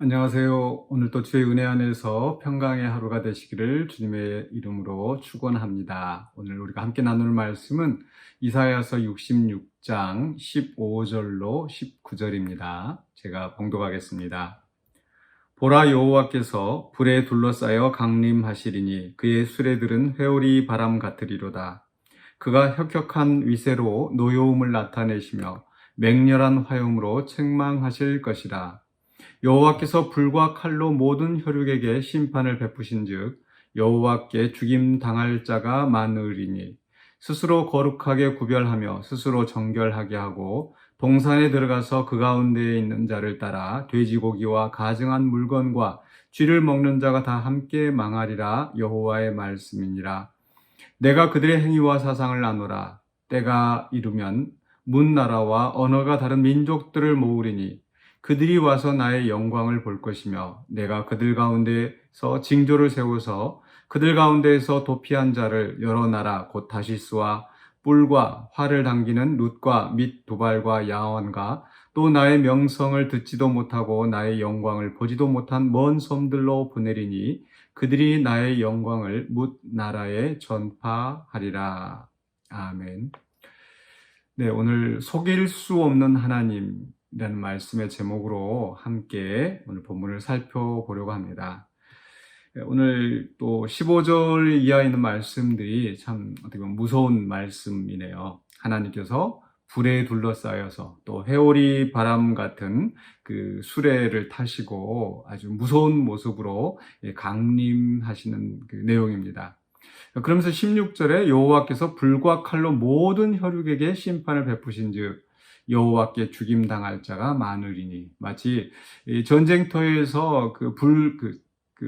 안녕하세요. 오늘도 주의 은혜 안에서 평강의 하루가 되시기를 주님의 이름으로 축원합니다. 오늘 우리가 함께 나눌 말씀은 이사야서 66장 15절로 19절입니다. 제가 봉독하겠습니다. 보라, 여호와께서 불에 둘러싸여 강림하시리니 그의 수레들은 회오리 바람 같으리로다. 그가 혁혁한 위세로 노여움을 나타내시며 맹렬한 화염으로 책망하실 것이라. 여호와께서 불과 칼로 모든 혈육에게 심판을 베푸신즉 여호와께 죽임 당할 자가 많으리니 스스로 거룩하게 구별하며 스스로 정결하게 하고 동산에 들어가서 그 가운데에 있는 자를 따라 돼지고기와 가증한 물건과 쥐를 먹는 자가 다 함께 망하리라. 여호와의 말씀이니라. 내가 그들의 행위와 사상을 나누라. 때가 이르면 문 나라와 언어가 다른 민족들을 모으리니 그들이 와서 나의 영광을 볼 것이며 내가 그들 가운데서 징조를 세워서 그들 가운데에서 도피한 자를 여러 나라 곧 다시스와 뿔과 활을 당기는 룻과 및 도발과 야원과 또 나의 명성을 듣지도 못하고 나의 영광을 보지도 못한 먼 섬들로 보내리니 그들이 나의 영광을 뭇 나라에 전파하리라. 아멘. 네, 오늘 속일 수 없는 하나님이라는 말씀의 제목으로 함께 오늘 본문을 살펴보려고 합니다. 오늘 또 15절 이하에 있는 말씀들이 참 어떻게 보면 무서운 말씀이네요. 하나님께서 불에 둘러싸여서 또 회오리 바람 같은 그 수레를 타시고 아주 무서운 모습으로 강림하시는 그 내용입니다. 그러면서 16절에 여호와께서 불과 칼로 모든 혈육에게 심판을 베푸신즉 여호와께 죽임 당할 자가 많으리니, 마치 전쟁터에서 그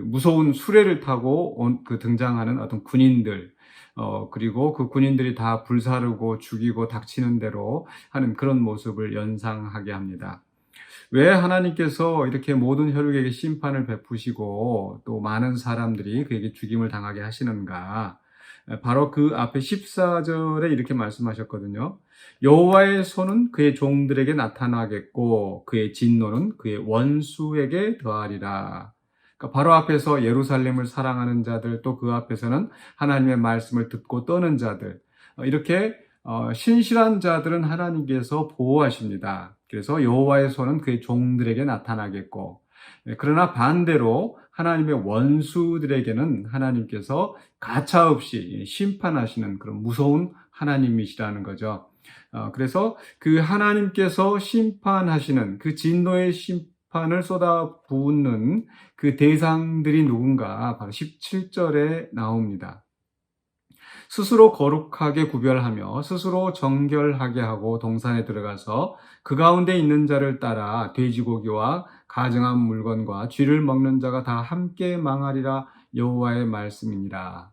무서운 수레를 타고 등장하는 어떤 군인들, 그리고 그 군인들이 다 불사르고 죽이고 닥치는 대로 하는 그런 모습을 연상하게 합니다. 왜 하나님께서 이렇게 모든 혈육에게 심판을 베푸시고 또 많은 사람들이 그에게 죽임을 당하게 하시는가? 바로 그 앞에 14절에 이렇게 말씀하셨거든요. 여호와의 손은 그의 종들에게 나타나겠고 그의 진노는 그의 원수에게 더하리라. 그러니까 바로 앞에서 예루살렘을 사랑하는 자들, 또 그 앞에서는 하나님의 말씀을 듣고 떠는 자들, 이렇게 신실한 자들은 하나님께서 보호하십니다. 그래서 여호와의 손은 그의 종들에게 나타나겠고, 그러나 반대로 하나님의 원수들에게는 하나님께서 가차없이 심판하시는 그런 무서운 하나님이시라는 거죠. 그래서 그 하나님께서 심판하시는 그 진노의 심판을 쏟아붓는 그 대상들이 누군가 바로 17절에 나옵니다. 스스로 거룩하게 구별하며 스스로 정결하게 하고 동산에 들어가서 그 가운데 있는 자를 따라 돼지고기와 가증한 물건과 쥐를 먹는 자가 다 함께 망하리라. 여호와의 말씀이니라.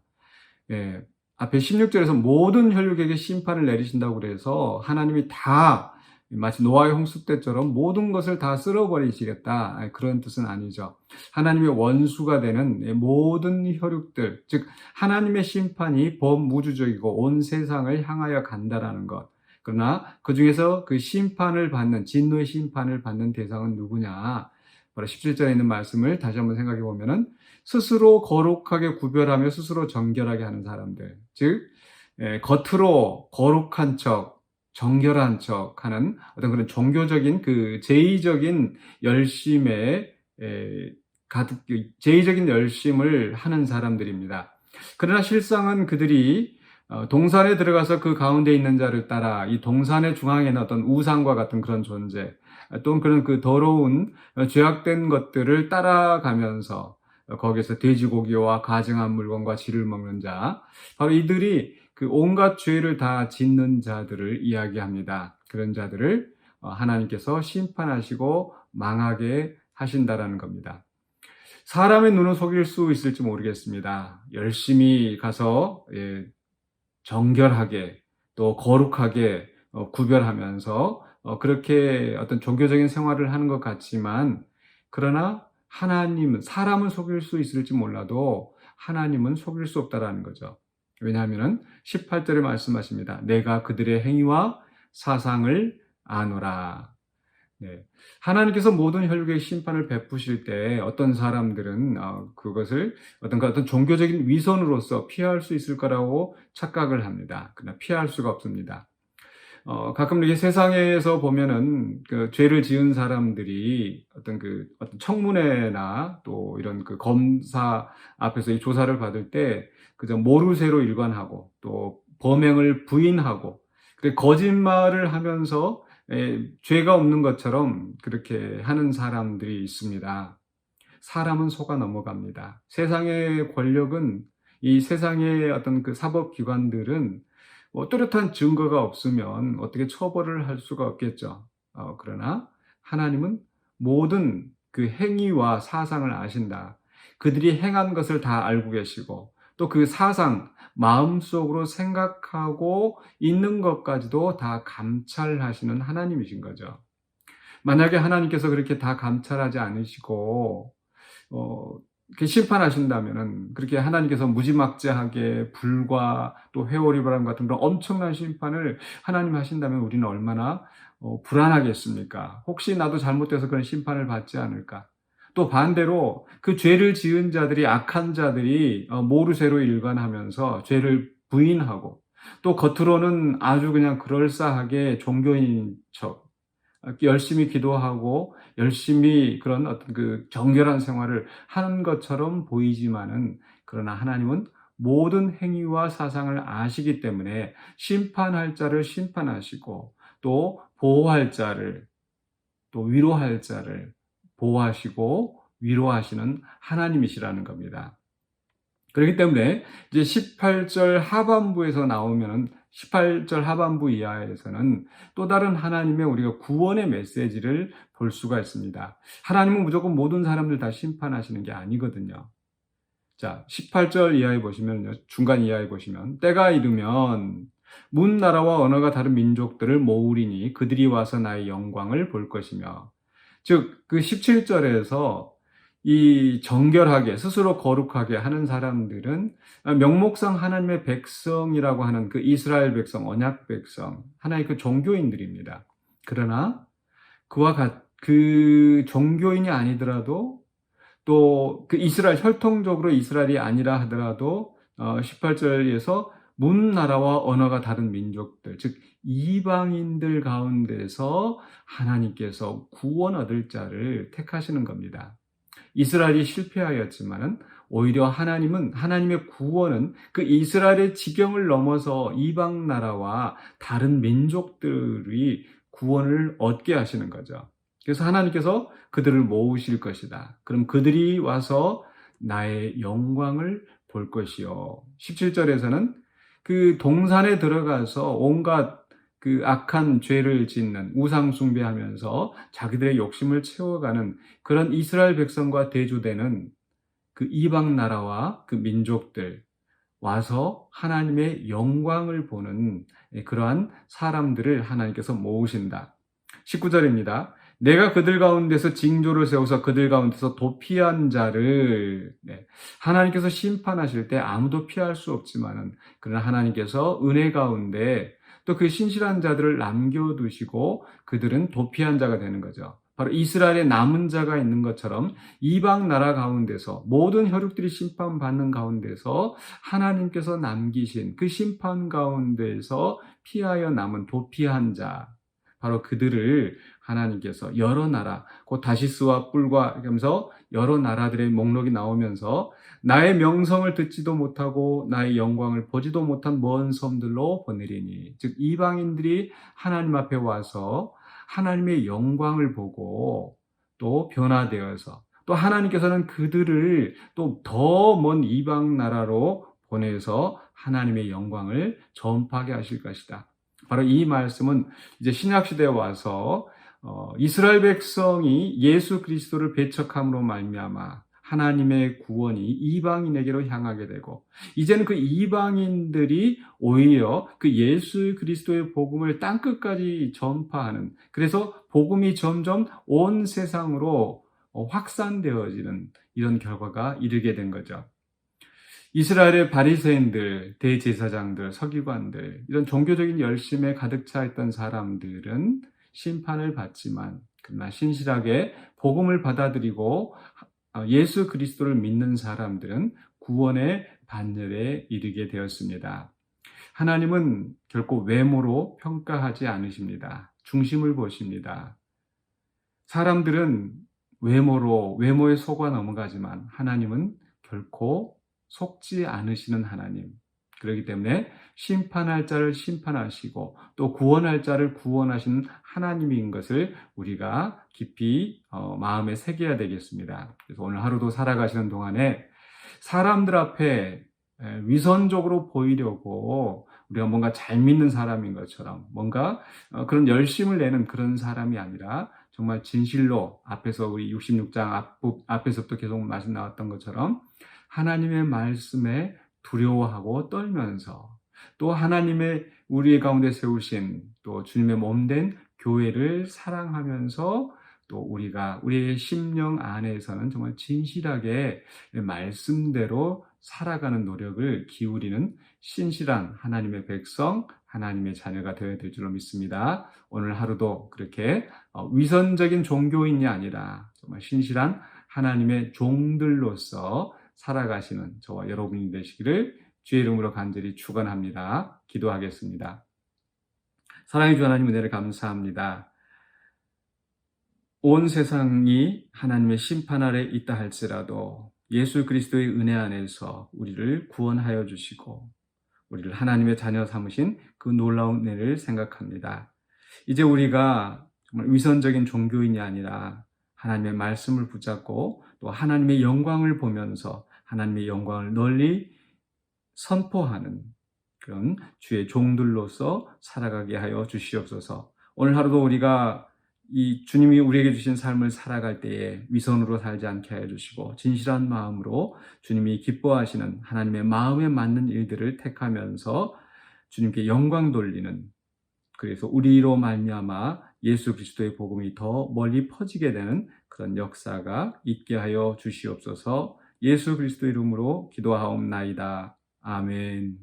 예, 앞에 16절에서 모든 혈육에게 심판을 내리신다고 그래서 하나님이 다 마치 노아의 홍수 때처럼 모든 것을 다 쓸어버리시겠다, 그런 뜻은 아니죠. 하나님의 원수가 되는 모든 혈육들, 즉 하나님의 심판이 범우주적이고 온 세상을 향하여 간다라는 것. 그러나 그 중에서 그 심판을 받는, 진노의 심판을 받는 대상은 누구냐? 바로 17절에 있는 말씀을 다시 한번 생각해 보면은 스스로 거룩하게 구별하며 스스로 정결하게 하는 사람들, 즉 겉으로 거룩한 척, 정결한 척 하는 어떤 그런 종교적인 그 제의적인 열심에 가득, 제의적인 열심을 하는 사람들입니다. 그러나 실상은 그들이 동산에 들어가서 그 가운데 있는 자를 따라 이 동산의 중앙에는 어떤 우상과 같은 그런 존재, 또는 그런 그 더러운 죄악된 것들을 따라가면서 거기서 돼지고기와 가증한 물건과 쥐를 먹는 자, 바로 이들이 그 온갖 죄를 다 짓는 자들을 이야기합니다. 그런 자들을 하나님께서 심판하시고 망하게 하신다라는 겁니다. 사람의 눈은 속일 수 있을지 모르겠습니다. 열심히 가서 정결하게 또 거룩하게 구별하면서 그렇게 어떤 종교적인 생활을 하는 것 같지만, 그러나 하나님은, 사람은 속일 수 있을지 몰라도 하나님은 속일 수 없다라는 거죠. 왜냐하면 18절에 말씀하십니다. 내가 그들의 행위와 사상을 아노라. 네. 하나님께서 모든 혈육의 심판을 베푸실 때 어떤 사람들은 그것을 어떤 종교적인 위선으로서 피할 수 있을 거라고 착각을 합니다. 그러나 피할 수가 없습니다. 가끔 이렇게 세상에서 보면은 그 죄를 지은 사람들이 어떤 청문회나 또 이런 그 검사 앞에서 이 조사를 받을 때 그저 모르쇠로 일관하고 또 범행을 부인하고 거짓말을 하면서 죄가 없는 것처럼 그렇게 하는 사람들이 있습니다. 사람은 속아 넘어갑니다. 세상의 권력은 이 세상의 어떤 그 사법기관들은 뚜렷한 증거가 없으면 어떻게 처벌을 할 수가 없겠죠. 그러나 하나님은 모든 그 행위와 사상을 아신다. 그들이 행한 것을 다 알고 계시고 또 그 사상, 마음속으로 생각하고 있는 것까지도 다 감찰하시는 하나님이신 거죠. 만약에 하나님께서 그렇게 다 감찰하지 않으시고 이렇게 심판하신다면은 그렇게 하나님께서 무지막지하게 불과 또 회오리 바람 같은 그런 엄청난 심판을 하나님 하신다면 우리는 얼마나 불안하겠습니까? 혹시 나도 잘못돼서 그런 심판을 받지 않을까? 또 반대로 그 죄를 지은 자들이 악한 자들이 모르쇠로 일관하면서 죄를 부인하고 또 겉으로는 아주 그냥 그럴싸하게 종교인 척 열심히 기도하고 열심히 그런 어떤 그 정결한 생활을 하는 것처럼 보이지만은 그러나 하나님은 모든 행위와 사상을 아시기 때문에 심판할 자를 심판하시고 또 보호할 자를 또 위로할 자를 보호하시고 위로하시는 하나님이시라는 겁니다. 그렇기 때문에 이제 18절 하반부에서 나오면은 18절 하반부 이하에서는 또 다른 하나님의 우리가 구원의 메시지를 볼 수가 있습니다. 하나님은 무조건 모든 사람들 다 심판하시는 게 아니거든요. 자, 18절 이하에 보시면요. 중간 이하에 보시면 때가 이르면 문 나라와 언어가 다른 민족들을 모으리니 그들이 와서 나의 영광을 볼 것이며 즉 그 17절에서 이 정결하게 스스로 거룩하게 하는 사람들은 명목상 하나님의 백성이라고 하는 그 이스라엘 백성, 언약 백성, 하나의 그 종교인들입니다. 그러나 그 종교인이 아니더라도 또 그 이스라엘 혈통적으로 이스라엘이 아니라 하더라도 18절에서 문나라와 언어가 다른 민족들 즉 이방인들 가운데서 하나님께서 구원 얻을 자를 택하시는 겁니다. 이스라엘이 실패하였지만은 오히려 하나님의 구원은 그 이스라엘의 지경을 넘어서 이방 나라와 다른 민족들이 구원을 얻게 하시는 거죠. 그래서 하나님께서 그들을 모으실 것이다. 그럼 그들이 와서 나의 영광을 볼 것이요. 17절에서는 그 동산에 들어가서 온갖 그 악한 죄를 짓는 우상 숭배하면서 자기들의 욕심을 채워가는 그런 이스라엘 백성과 대조되는 그 이방 나라와 그 민족들 와서 하나님의 영광을 보는 그러한 사람들을 하나님께서 모으신다. 19절입니다. 내가 그들 가운데서 징조를 세워서 그들 가운데서 도피한 자를 하나님께서 심판하실 때 아무도 피할 수 없지만은 그러나 하나님께서 은혜 가운데 또 그 신실한 자들을 남겨두시고 그들은 도피한 자가 되는 거죠. 바로 이스라엘의 남은 자가 있는 것처럼 이방 나라 가운데서 모든 혈육들이 심판받는 가운데서 하나님께서 남기신 그 심판 가운데서 피하여 남은 도피한 자 바로 그들을 하나님께서 여러 나라, 곧 다시스와 뿔과 하면서 여러 나라들의 목록이 나오면서 나의 명성을 듣지도 못하고 나의 영광을 보지도 못한 먼 섬들로 보내리니 즉 이방인들이 하나님 앞에 와서 하나님의 영광을 보고 또 변화되어서 또 하나님께서는 그들을 또 더 먼 이방 나라로 보내서 하나님의 영광을 전파하게 하실 것이다. 바로 이 말씀은 이제 신약 시대에 와서 이스라엘 백성이 예수 그리스도를 배척함으로 말미암아 하나님의 구원이 이방인에게로 향하게 되고 이제는 그 이방인들이 오히려 그 예수 그리스도의 복음을 땅끝까지 전파하는 그래서 복음이 점점 온 세상으로 확산되어지는 이런 결과가 이르게 된 거죠. 이스라엘의 바리새인들, 대제사장들, 서기관들 이런 종교적인 열심에 가득 차 있던 사람들은 심판을 받지만 그러나 신실하게 복음을 받아들이고 예수 그리스도를 믿는 사람들은 구원의 반열에 이르게 되었습니다. 하나님은 결코 외모로 평가하지 않으십니다. 중심을 보십니다. 사람들은 외모에 속아 넘어가지만 하나님은 결코 속지 않으시는 하나님. 그렇기 때문에 심판할 자를 심판하시고 또 구원할 자를 구원하시는 하나님인 것을 우리가 깊이 마음에 새겨야 되겠습니다. 그래서 오늘 하루도 살아가시는 동안에 사람들 앞에 위선적으로 보이려고 우리가 뭔가 잘 믿는 사람인 것처럼 뭔가 그런 열심을 내는 그런 사람이 아니라 정말 진실로 앞에서 우리 66장 앞에서부터 계속 말씀 나왔던 것처럼 하나님의 말씀에 두려워하고 떨면서 또 하나님의 우리 가운데 세우신 또 주님의 몸된 교회를 사랑하면서 또 우리가 우리의 심령 안에서는 정말 진실하게 말씀대로 살아가는 노력을 기울이는 신실한 하나님의 백성, 하나님의 자녀가 되어야 될 줄로 믿습니다. 오늘 하루도 그렇게 위선적인 종교인이 아니라 정말 신실한 하나님의 종들로서 살아가시는 저와 여러분이 되시기를 주의 이름으로 간절히 축원합니다. 기도하겠습니다. 사랑의 주 하나님 은혜를 감사합니다. 온 세상이 하나님의 심판 아래 있다 할지라도 예수 그리스도의 은혜 안에서 우리를 구원하여 주시고 우리를 하나님의 자녀 삼으신 그 놀라운 은혜를 생각합니다. 이제 우리가 정말 위선적인 종교인이 아니라 하나님의 말씀을 붙잡고 또 하나님의 영광을 보면서 하나님의 영광을 널리 선포하는 그런 주의 종들로서 살아가게 하여 주시옵소서. 오늘 하루도 우리가 이 주님이 우리에게 주신 삶을 살아갈 때에 위선으로 살지 않게 하여 주시고 진실한 마음으로 주님이 기뻐하시는 하나님의 마음에 맞는 일들을 택하면서 주님께 영광 돌리는, 그래서 우리로 말미암아 예수 그리스도의 복음이 더 멀리 퍼지게 되는 그런 역사가 있게 하여 주시옵소서. 예수 그리스도 이름으로 기도하옵나이다. 아멘.